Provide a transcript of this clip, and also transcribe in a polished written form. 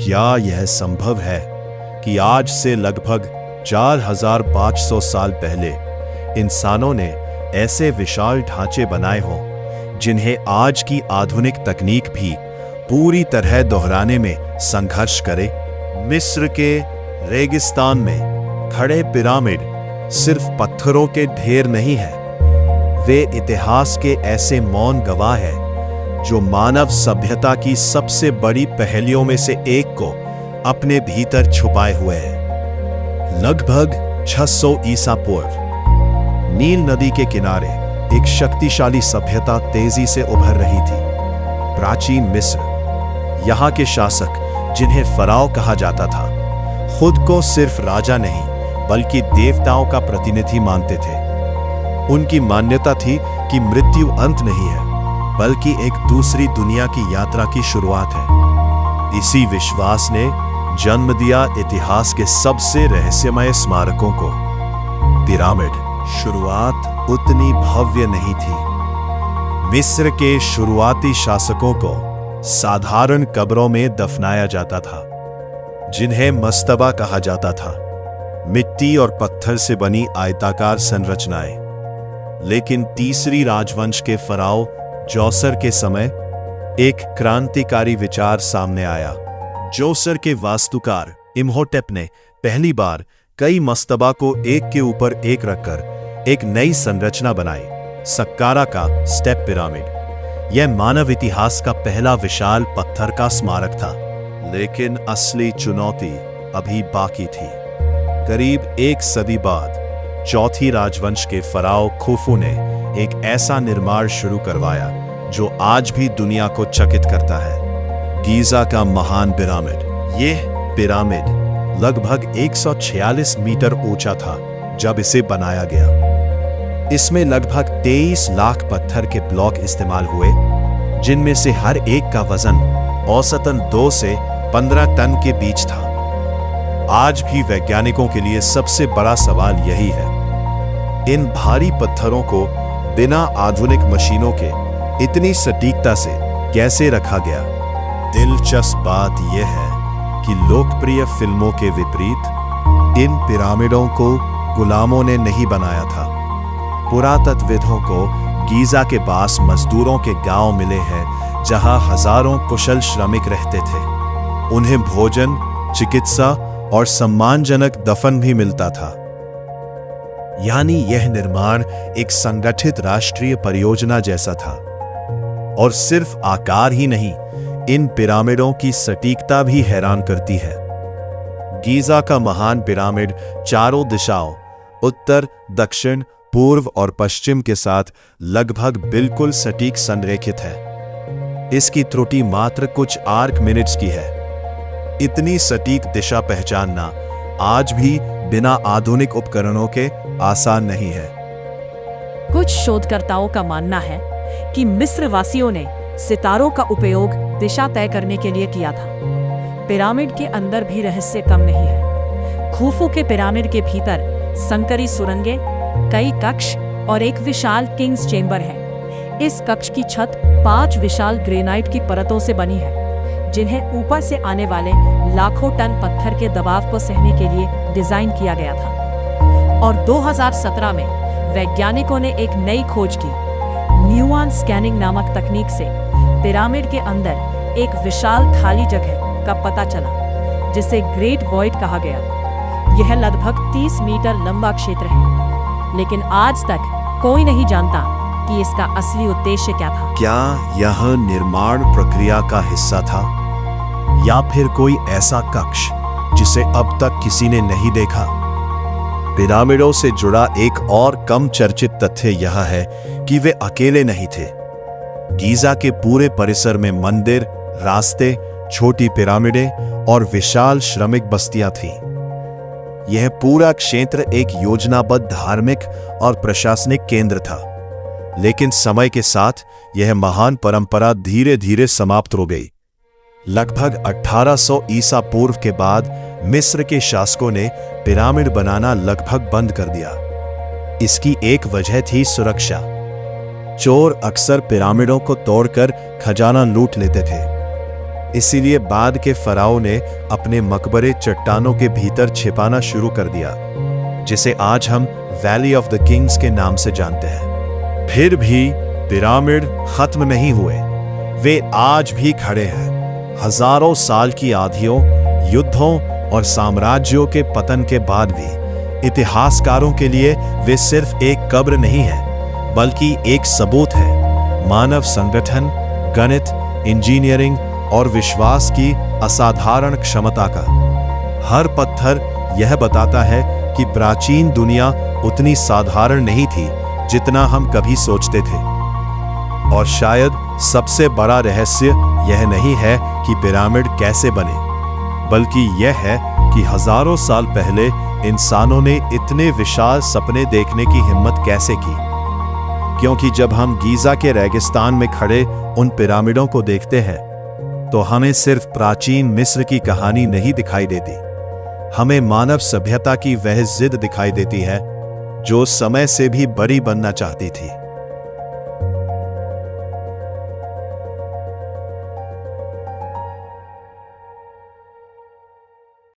क्या यह संभव है कि आज से लगभग 4500 साल पहले इंसानों ने ऐसे विशाल ढांचे बनाए हों जिन्हें आज की आधुनिक तकनीक भी पूरी तरह दोहराने में संघर्ष करे? मिस्र के रेगिस्तान में खड़े पिरामिड सिर्फ पत्थरों के ढेर नहीं है, वे इतिहास के ऐसे मौन गवाह हैं जो मानव सभ्यता की सबसे बड़ी पहेलियों में से एक को अपने भीतर छुपाए हुए हैं। लगभग 600 ईसा पूर्व नील नदी के किनारे एक शक्तिशाली सभ्यता तेजी से उभर रही थी। प्राचीन मिस्र, यहाँ के शासक जिन्हें फराओ कहा जाता था, खुद को सिर्फ राजा नहीं बल्कि देवताओं का प्रतिनिधि मानते थे। उनकी मान्यता थी कि मृत्यु अंत नहीं है बल्कि एक दूसरी दुनिया की यात्रा की शुरुआत है। इसी विश्वास ने जन्म दिया इतिहास के सबसे रहस्यमय स्मारकों को। पिरामिड शुरुआत उतनी भव्य नहीं थी। मिस्र के शुरुआती शासकों को साधारण कब्रों में दफनाया जाता था, जिन्हें मस्तबा कहा जाता था, मिट्टी और पत्थर से बनी आयताकार संरचनाएं। लेकिन तीसरी राजवंश के फराओ जोसर के समय एक क्रांतिकारी विचार सामने आया। जोसर के वास्तुकार इम्होटेप ने पहली बार कई मस्तबा को एक के ऊपर एक रखकर एक नई संरचना बनाई, सक्कारा का स्टेप पिरामिड। यह मानव इतिहास का पहला विशाल पत्थर का स्मारक था। लेकिन असली चुनौती अभी बाकी थी। करीब एक सदी बाद चौथी राजवंश के फराओ खुफू ने एक ऐसा निर्माण शुरू करवाया जो आज भी दुनिया को चकित करता है, गीजा का महान पिरामिड। यह पिरामिड लगभग 146 मीटर ऊंचा था जब इसे बनाया गया। इसमें लगभग 23 लाख पत्थर के ब्लॉक इस्तेमाल हुए, जिनमें से हर एक का वजन औसतन 2 से 15 टन के बीच था। आज भी वैज्ञानिकों के लिए सबसे बड़ा सवाल यही है, इन भारी पत्थरों को बिना आधुनिक मशीनों के इतनी सटीकता से कैसे रखा गया। दिलचस्प बात यह है कि लोकप्रिय फिल्मों के विपरीत इन पिरामिडों को गुलामों ने नहीं बनाया था। पुरातत्वविदों को गीजा के पास मजदूरों के गांव मिले हैं जहां हजारों कुशल श्रमिक रहते थे। उन्हें भोजन, चिकित्सा और सम्मानजनक दफन भी मिलता था। यानी यह निर्माण एक संगठित राष्ट्रीय परियोजना जैसा था। और सिर्फ आकार ही नहीं, इन पिरामिडों की सटीकता भी हैरान करती है। गीजा का महान पिरामिड चारों दिशाओं, उत्तर, दक्षिण, पूर्व और पश्चिम के साथ लगभग बिल्कुल सटीक संरेखित है। इसकी त्रुटि मात्र कुछ आर्क मिनट्स की है। इतनी सटीक दिशा पहचानना आज भी बिना आधुनिक उपकरणों के आसान नहीं है। कुछ शोधकर्ताओं का मानना है कि मिस्र वासियों ने सितारों का उपयोग दिशा तय करने के लिए किया था। पिरामिड के अंदर भी रहस्य कम नहीं है। खुफू के पिरामिड के भीतर संकरी सुरंगें, कई कक्ष और एक विशाल किंग्स चेंबर है। इस कक्ष की छत 5 विशाल ग्रेनाइट की परतों से बनी है, जिन्हें ऊपर से आने वाले लाखों टन पत्थर के दबाव को सहने के लिए डिजाइन किया गया था। और 2017 में वैज्ञानिकों ने एक नई खोज की। न्यूआन स्कैनिंग नामक तकनीक से पिरामिड के अंदर एक विशाल खाली जगह का पता चला, जिसे ग्रेट वॉइड कहा गया। यह लगभग 30 मीटर लंबा क्षेत्र है, लेकिन आज तक कोई नहीं जानता कि इसका असली उद्देश्य क्या था। क्या यह निर्माण प्रक्रिया का हिस्सा था या फिर कोई ऐसा कक्ष जिसे अब तक किसी ने नहीं देखा? पिरामिडों से जुड़ा एक और कम चर्चित तथ्य यह है कि वे अकेले नहीं थे। गीजा के पूरे परिसर में मंदिर, रास्ते, छोटी पिरामिडें और विशाल श्रमिक बस्तियां थीं। यह पूरा क्षेत्र एक योजनाबद्ध धार्मिक और प्रशासनिक केंद्र था। लेकिन समय के साथ यह महान परंपरा धीरे धीरे समाप्त हो गई। लगभग 1800 ईसा पूर्व के बाद मिस्र के शासकों ने पिरामिड बनाना लगभग बंद कर दिया। इसकी एक वजह थी सुरक्षा। चोर अक्सर पिरामिडों को तोड़कर खजाना लूट लेते थे। इसीलिए बाद के फराओं ने अपने मकबरे चट्टानों के भीतर छिपाना शुरू कर दिया, जिसे आज हम वैली ऑफ द किंग्स के नाम से जानते हैं। फिर भी पिरामिड खत्म नहीं हुए, वे आज भी खड़े हैं। हजारों साल की आंधियों, युद्धों और साम्राज्यों के पतन के बाद भी इतिहासकारों के लिए वे सिर्फ एक कब्र नहीं है, बल्कि एक सबूत है मानव संगठन, गणित, इंजीनियरिंग और विश्वास की असाधारण क्षमता का। हर पत्थर यह बताता है कि प्राचीन दुनिया उतनी साधारण नहीं थी जितना हम कभी सोचते थे। और शायद सबसे बड़ा रहस्य यह नहीं है कि पिरामिड कैसे बने, बल्कि यह है कि हजारों साल पहले इंसानों ने इतने विशाल सपने देखने की हिम्मत कैसे की। क्योंकि जब हम गीजा के रेगिस्तान में खड़े उन पिरामिडों को देखते हैं तो हमें सिर्फ प्राचीन मिस्र की कहानी नहीं दिखाई देती, हमें मानव सभ्यता की वह जिद दिखाई देती है जो समय से भी बड़ी बनना चाहती थी।